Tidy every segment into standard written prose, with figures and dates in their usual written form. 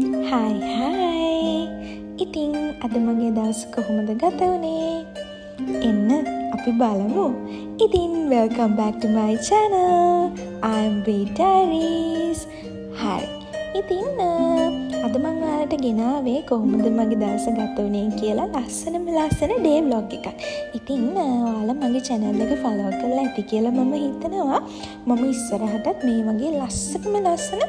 Hi hi. ඉතින් අද මගේ දවස කොහොමද ගත වුණේ? එන්න අපි බලමු. ඉතින් welcome back to my channel. I'm Bee Diaries. හරි. ඉතින් අද මම ඔයාලට ගෙනාවේ කොහොමද මගේ දවස ගත වුණේ කියලා ලස්සන day vlog එකක්. ඉතින් ඔයාලා මගේ channel එක follow කරලා ඇති කියලා මම හිතනවා. මම ඉස්සරහටත් මේ වගේ ලස්සන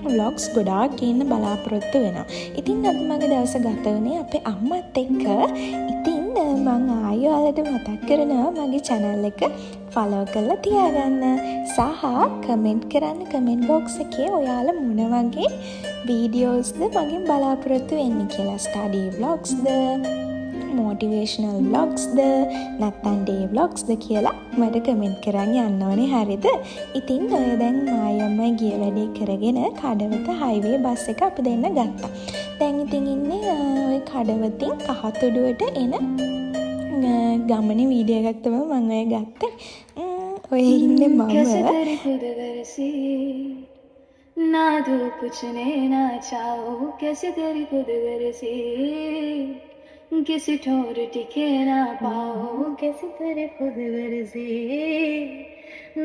vlogs ගොඩාක් ගන්න බලාපොරොත්තු වෙනවා. ඉතින් අද මගේ දවස ගත වුණේ අපේ අම්මත් එක්ක. ඉතින් මං ආයෙ ඔයාලට මතක් කරනවා මගේ channel එක follow කරලා තියාගන්න. සහ comment කරන්න comment box එකේ ඔයාලා මොන වගේ videosද මගෙන් බලාපොරොත්තු වෙන්නේ කියලා. study vlogsද, motivational vlogsද, නැත්නම් day vlogsද කියලා මට comment කරන් යන්න ඕනේ. හරිද? ඉතින් ඔය දැන් මායම්මයි ගිය වැඩේ කරගෙන කඩවත highway බස් එක අපි දෙන්න ගත්තා. දැන් ඉතින් ඉන්නේ ඔය කඩවතින් කහතොඩුවට එන ගමනේ වීඩියෝ එකක් තමයි මම ඔය ගත්තේ. ඔය ඉන්නේ මම. ना धूप पूछने ना चाहो कैसे तेरी खुद गरसी किसी ठोर टिके ना पाओ कैसे तेरे खुद गरसी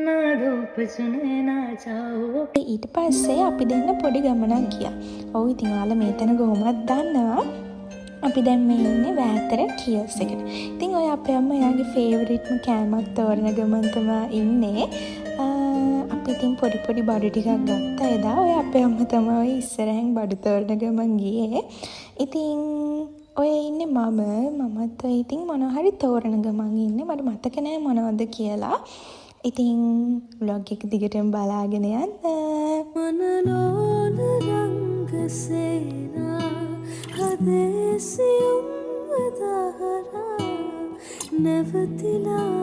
ना धूप पूछने ना चाहो. ඊට පස්සේ අපි දෙන්න පොඩි ගමනක් ගියා. ඔව් ඉතින් ඔයාලා මේතන කොහොමද දන්නවා? අපි දැන් මේ ඉන්නේ වෑතර කියල්ස් එකට. ඉතින් ඔය අපේ අම්මා එයාගේ ෆේවරිට්ම කෑමක් තෝරන ගමන් තමයි ඉන්නේ. අපි ඉතින් පොඩි බඩු ටිකක් ගත්තා එදා. ඔය අපේ අම්මා තමයි ඔය ඉස්සරහින් බඩු තෝරන ගමන් ගියේ. ඉතින් ඔය ඉන්නේ මමත් ඔය ඉතින් මොනවා හරි තෝරන ගමන් ඉන්නේ. මට මතක නෑ මොනවද කියලා. ඉතින් vlog එක දිගටම බලාගෙන යන්න. मनलोल रंग सेना हदेसियम वदहरा नवतिलाने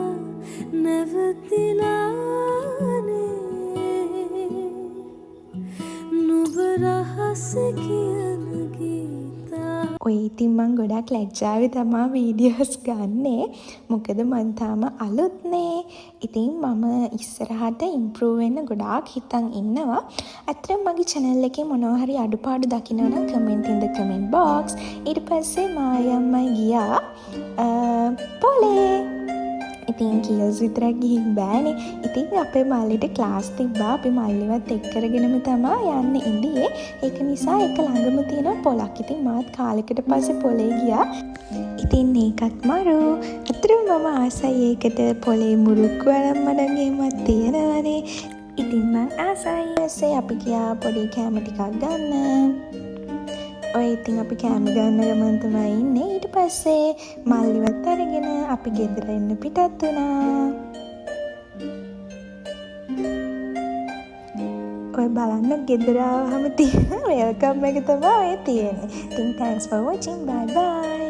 නුඹ රහස කියන ගීතා. ඔය ඉතින් මං ගොඩක් ලැජ්ජාවේ තමා වීඩියෝස් ගන්නේ. මොකද මං තාම අලුත්නේ. ඉතින් මම ඉස්සරහට ඉම්ප්‍රූව් වෙන්න ගොඩාක් හිතන් ඉන්නවා. ඇත්තටම මගේ channel එකේ මොනවා හරි අඩුපාඩු දකිනවා නම් comment in the comment box. ඊට පස්සේ මායම්මයි ගියා පොලේ. ඉතින් කියල්ස් විතරක් ගිහින් බෑනේ. ඉතින් අපේ මල්ලිට ක්ලාස් තිබ්බා. අපි මල්ලිවත් එක් කරගෙනම තමයි යන්න ඉඳියේ. ඒක නිසා එක ළඟම තියෙන පොලක්. ඉතින් මාත් කාලෙකට පස්සේ පොලේ ගියා. ඉතින් ඒකත් මරු. අතරම මම ආසයි ඒකට පොලේ මුරුක්කු වරම්මඩන් එහෙමත් තියෙනවනේ. ඉතින් මං ආසයි. ඊපස්සේ අපි ගියා පොඩි කෑම ටිකක් ගන්න. ඔය ඉතින් අපි කෑම ගන්න ගමන් තමයි ඉන්නේ. ඊට පස්සේ මල්ලිවත් අරගෙන අපි ගෙදර එන්න පිටත් වුණා. ඔය බලන්න ගෙදර ආවම තියෙන වෙල්කම් එක තමයි ඔය තියෙන්නේ. ඉතින් thanks for watching. Bye bye.